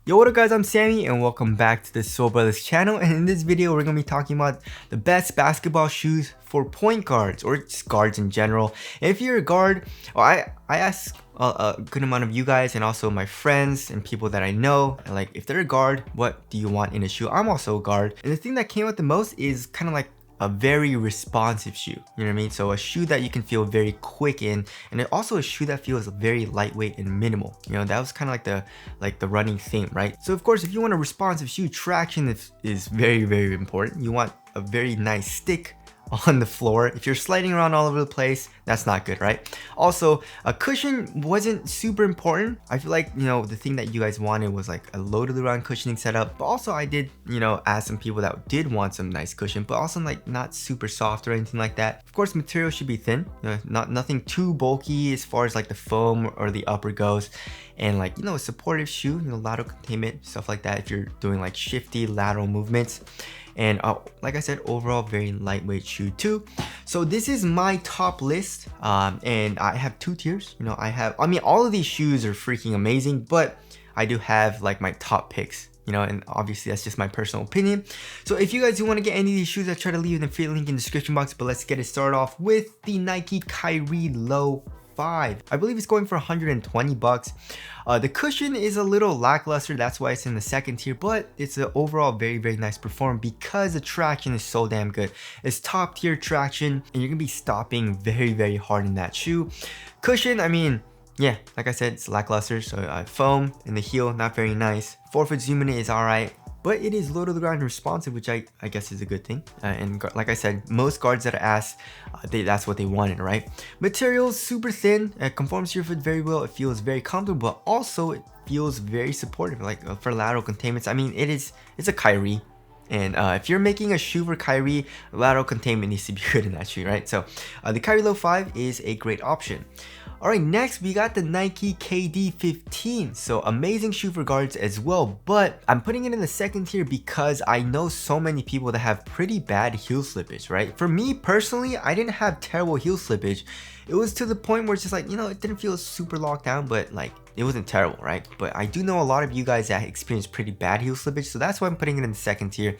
Yo, what up guys, I'm Sammy and welcome back to the Soul Brothers channel, and in this video we're going to be talking about the best basketball shoes for point guards or just guards in general. And if you're a guard, I ask a good amount of you guys and also my friends and people that I know, like if they're a guard, what do you want in a shoe? I'm also a guard, and the thing that came out the most is kind of like a very responsive shoe, you know what I mean? So a shoe that you can feel very quick in, and also a shoe that feels very lightweight and minimal. You know, that was kind of like the running theme, right? So of course, if you want a responsive shoe, traction is very important. You want a very nice stick on the floor. If you're sliding around all over the place, that's not good, right? Also, a cushion wasn't super important. I feel like, you know, the thing that you guys wanted was like a low to the ground cushioning setup. But also I did, you know, ask some people that did want some nice cushion, but also like not super soft or anything like that. Of course, material should be thin, you know, nothing too bulky as far as like the foam or the upper goes. And like, you know, a supportive shoe, you know, lateral containment, stuff like that if you're doing like shifty lateral movements. And like I said, overall very lightweight shoe too. So this is my top list, and I have two tiers. You know, I mean, all of these shoes are freaking amazing, but I do have like my top picks, you know, and obviously that's just my personal opinion. So if you guys do want to get any of these shoes, I try to leave the free link in the description box, but let's get it started off with the Nike Kyrie Low 5. I believe it's going for 120 bucks. The cushion is a little lackluster, that's why it's in the second tier, but it's an overall very nice performance because the traction is so damn good. It's top tier traction, and you're gonna be stopping very hard in that shoe. Cushion, I mean, yeah, like I said, it's lackluster. So foam in the heel, not very nice. 4-foot zoom in it is alright, but it is low to the ground responsive, which I guess is a good thing. And like I said, most guards that I asked, that's what they wanted, right? Material super thin, conforms to your foot very well. It feels very comfortable, but also it feels very supportive, like for lateral containments. I mean, it's a Kyrie. And if you're making a shoe for Kyrie, lateral containment needs to be good in that shoe, right? So the Kyrie Low 5 is a great option. Alright, next we got the Nike KD 15. So amazing shoe for guards as well, but I'm putting it in the second tier because I know so many people that have pretty bad heel slippage, right? For me personally, I didn't have terrible heel slippage. It was to the point where it's just like, you know, it didn't feel super locked down, but like it wasn't terrible, right? But I do know a lot of you guys that experience pretty bad heel slippage, so that's why I'm putting it in the second tier.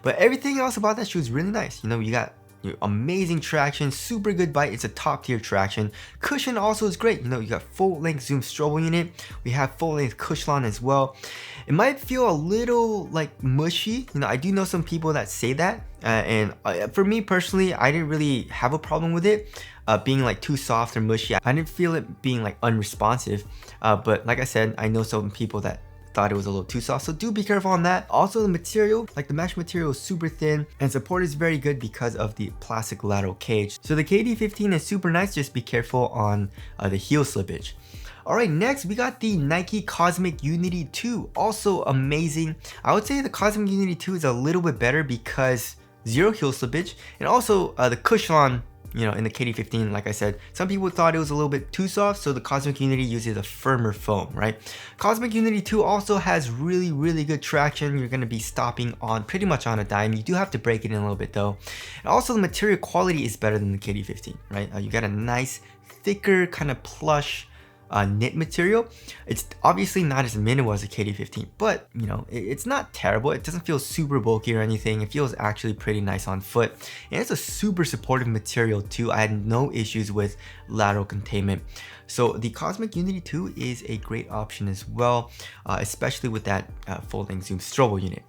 But everything else about that shoe is really nice. You know, you got amazing traction, super good bite. It's a top tier traction. Cushion also is great. You know, you got full length zoom strobe unit. We have full length Cushlon as well. It might feel a little like mushy. You know, I do know some people that say that, and for me personally, I didn't really have a problem with it being like too soft or mushy. I didn't feel it being like unresponsive, but like I said, I know some people that thought it was a little too soft, so do be careful on that. Also, the material, like the mesh material, is super thin, and support is very good because of the plastic lateral cage. So the KD 15 is super nice, just be careful on the heel slippage. Alright, next we got the Nike Cosmic Unity 2, also amazing. I would say the Cosmic Unity 2 is a little bit better because zero heel slippage, and also the Cushlon, you know, in the KD 15, like I said, some people thought it was a little bit too soft, so the Cosmic Unity uses a firmer foam, right? Cosmic Unity 2 also has really good traction. You're going to be stopping on pretty much on a dime. You do have to break it in a little bit though. And also the material quality is better than the KD 15, right? You got a nice, thicker, kind of plush knit material. It's obviously not as minimal as a KD 15, but you know, it's not terrible. It doesn't feel super bulky or anything. It feels actually pretty nice on foot, and it's a super supportive material too. I had no issues with lateral containment. So the Cosmic Unity 2 is a great option as well, especially with that folding zoom strobe unit.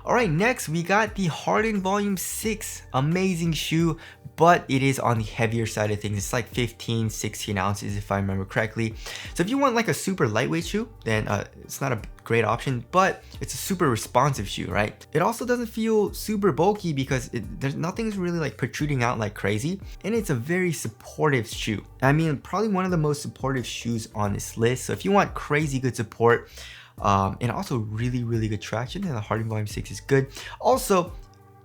Alright, next we got the Harden Volume 6, amazing shoe, but it is on the heavier side of things. It's like 15-16 ounces if I remember correctly. So if you want like a super lightweight shoe, then it's not a great option, but it's a super responsive shoe, right? It also doesn't feel super bulky because there's nothing's really like protruding out like crazy, and it's a very supportive shoe. I mean, probably one of the most supportive shoes on this list. So if you want crazy good support, and also really good traction, then the Harden Volume 6 is good. Also,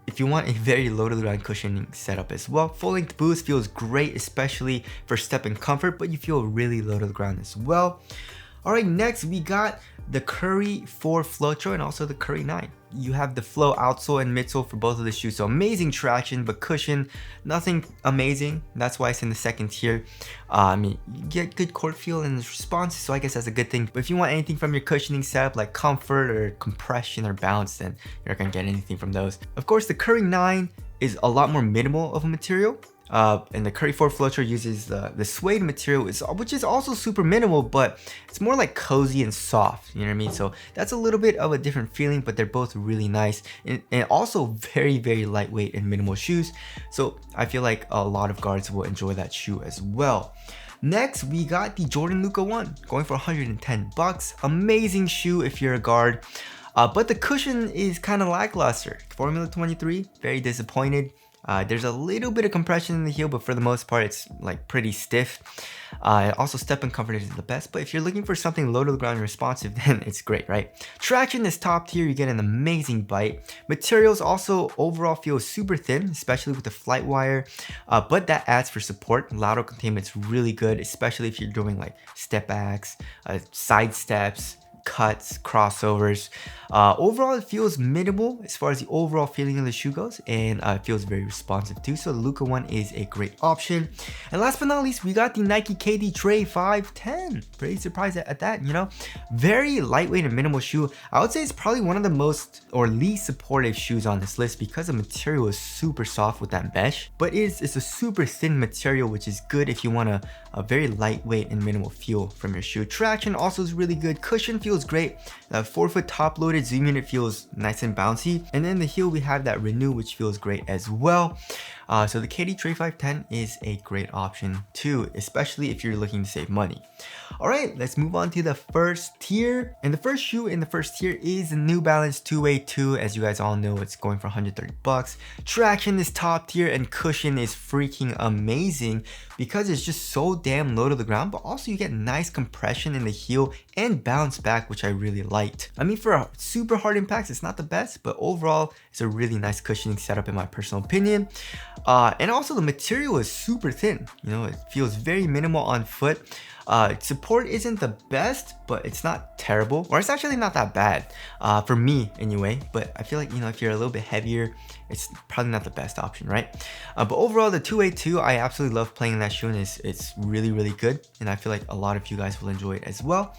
if you want a very low to the ground cushioning setup as well, full length boost feels great, especially for step and comfort, but you feel really low to the ground as well. All right, next we got the Curry 4 Floatro and also the Curry 9. You have the Flow outsole and midsole for both of the shoes. So amazing traction, but cushion, nothing amazing. That's why it's in the second tier. I mean, you get good court feel and response, so I guess that's a good thing. But if you want anything from your cushioning setup, like comfort or compression or bounce, then you're not gonna get anything from those. Of course, the Curry 9 is a lot more minimal of a material. And the Curry 4 Floatro uses the suede material, which is also super minimal, but it's more like cozy and soft, you know what I mean? So that's a little bit of a different feeling, but they're both really nice and also very, very lightweight and minimal shoes. So I feel like a lot of guards will enjoy that shoe as well. Next, we got the Jordan Luka 1, going for 110 bucks. Amazing shoe if you're a guard. But the cushion is kind of lackluster. Formula 23, very disappointed. There's a little bit of compression in the heel, but for the most part, it's like pretty stiff. Also, step and comfort isn't the best, but if you're looking for something low to the ground and responsive, then it's great, right? Traction is top tier, you get an amazing bite. Materials also overall feel super thin, especially with the flight wire, but that adds for support. Lateral containment's really good, especially if you're doing like step backs, side steps, cuts, crossovers. Overall, it feels minimal as far as the overall feeling of the shoe goes, and it feels very responsive too. So the Luka 1 is a great option. And last but not least, we got the Nike KD Trey 510. Pretty surprised at that, you know? Very lightweight and minimal shoe. I would say it's probably one of the most or least supportive shoes on this list because the material is super soft with that mesh, but it's a super thin material, which is good if you want a very lightweight and minimal feel from your shoe. Traction also is really good. Cushion feels great. The 4-foot top loaded zoom unit feels nice and bouncy. And then the heel, we have that Renew, which feels great as well. So the KD Trey 510 is a great option too, especially if you're looking to save money. All right, let's move on to the first tier. And the first shoe in the first tier is the New Balance 282. As you guys all know, it's going for 130 bucks. Traction is top tier and cushion is freaking amazing because it's just so damn low to the ground, but also you get nice compression in the heel and bounce back, which I really liked. I mean, for super hard impacts, it's not the best, but overall, it's a really nice cushioning setup in my personal opinion. And also the material is super thin. You know, it feels very minimal on foot. Support isn't the best, but it's not terrible, or it's actually not that bad for me anyway. But I feel like, you know, if you're a little bit heavier, it's probably not the best option, right? But overall, the 282, I absolutely love playing in that shoe, and it's really, really good. And I feel like a lot of you guys will enjoy it as well.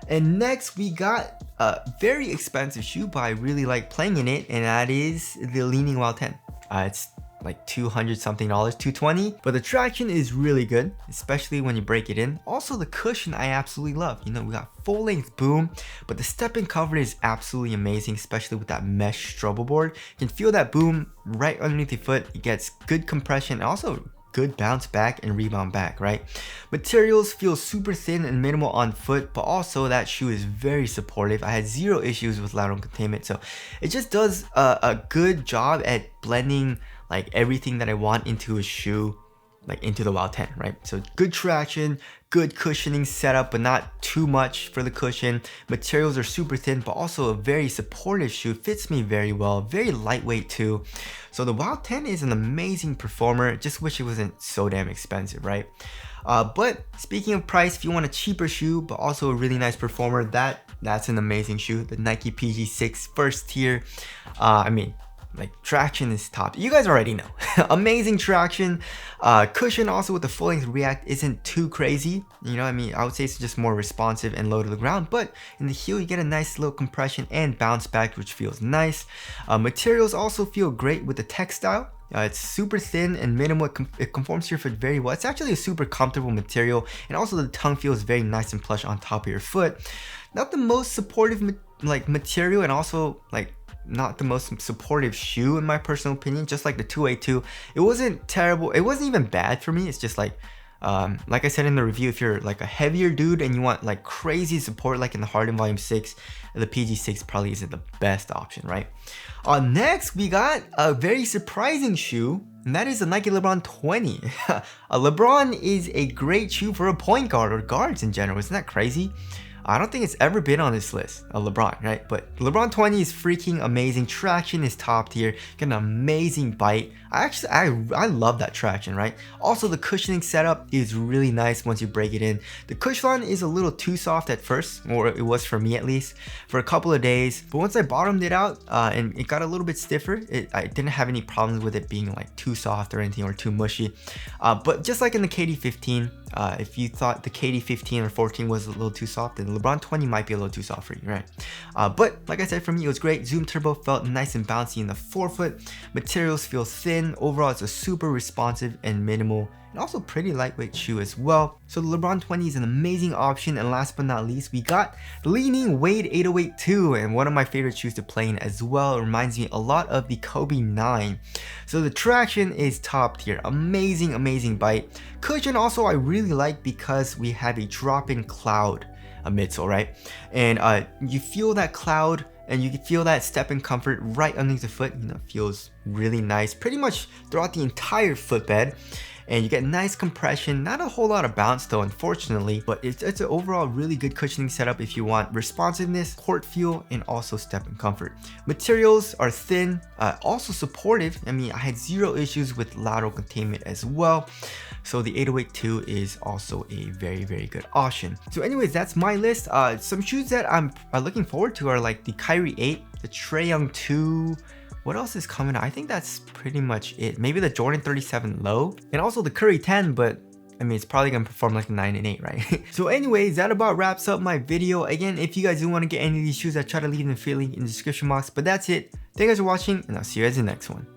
And next, we got a very expensive shoe, but I really like playing in it, and that is the Leaning Wild 10. It's like $200 something, $220, but the traction is really good, especially when you break it in. Also, the cushion I absolutely love. You know, we got full length boom, but the step and cover is absolutely amazing, especially with that mesh strobel board. You can feel that boom right underneath your foot. It gets good compression, also good bounce back and rebound back, right? Materials feel super thin and minimal on foot, but also that shoe is very supportive. I had zero issues with lateral containment, so it just does a good job at blending like everything that I want into a shoe, like into the Wild 10, right? So good traction, good cushioning setup, but not too much for the cushion. Materials are super thin, but also a very supportive shoe. Fits me very well, very lightweight too. So the Wild 10 is an amazing performer. Just wish it wasn't so damn expensive, right? But speaking of price, if you want a cheaper shoe, but also a really nice performer, that's an amazing shoe. The Nike PG6 first tier. I mean, like traction is top. You guys already know. Amazing traction. Cushion also with the full length React isn't too crazy. You know what I mean? I would say it's just more responsive and low to the ground, but in the heel you get a nice little compression and bounce back, which feels nice. Materials also feel great with the textile. It's super thin and minimal. It conforms to your foot very well. It's actually a super comfortable material, and also the tongue feels very nice and plush on top of your foot. Not the most supportive material, and also like not the most supportive shoe in my personal opinion. Just like the 282, it wasn't terrible, it wasn't even bad for me. It's just like I said in the review, if you're like a heavier dude and you want like crazy support like in the Harden Volume 6, the PG6 probably isn't the best option, right? Next, we got a very surprising shoe, and that is the Nike LeBron 20. LeBron is a great shoe for a point guard or guards in general. Isn't that crazy? I don't think it's ever been on this list, LeBron, right? But LeBron 20 is freaking amazing. Traction is top tier. Got an amazing bite. I love that traction, right? Also, the cushioning setup is really nice once you break it in. The cushion is a little too soft at first, or it was for me at least, for a couple of days. But once I bottomed it out and it got a little bit stiffer, I didn't have any problems with it being like too soft or anything or too mushy. But just like in the KD15, if you thought the KD15 or 14 was a little too soft, then LeBron 20 might be a little too soft for you, right? But like I said, for me, it was great. Zoom Turbo felt nice and bouncy in the forefoot. Materials feel thin. Overall, it's a super responsive and minimal and also pretty lightweight shoe as well. So the LeBron 20 is an amazing option. And last but not least, we got the Li-Ning Wade 808 2, and one of my favorite shoes to play in as well. It reminds me a lot of the Kobe 9. So the traction is top tier, amazing bite. Cushion also I really like because we have a drop-in cloud midsole, right? And you feel that cloud and you can feel that step-in comfort right underneath the foot. You know, feels really nice pretty much throughout the entire footbed. And you get nice compression, not a whole lot of bounce though, unfortunately, but it's an overall really good cushioning setup if you want responsiveness, court feel, and also step-in comfort. Materials are thin, also supportive. I mean, I had zero issues with lateral containment as well. So the 808-2 is also a very good option. So anyways, that's my list. Some shoes that I'm looking forward to are like the Kyrie 8, the Trae Young 2, what else is coming out? I think that's pretty much it. Maybe the Jordan 37 low and also the Curry 10, but I mean, it's probably gonna perform like a 9 and 8, right? So anyways, that about wraps up my video. Again, if you guys do want to get any of these shoes, I try to leave them feeling in the description box, but that's it. Thank you guys for watching, and I'll see you guys in the next one.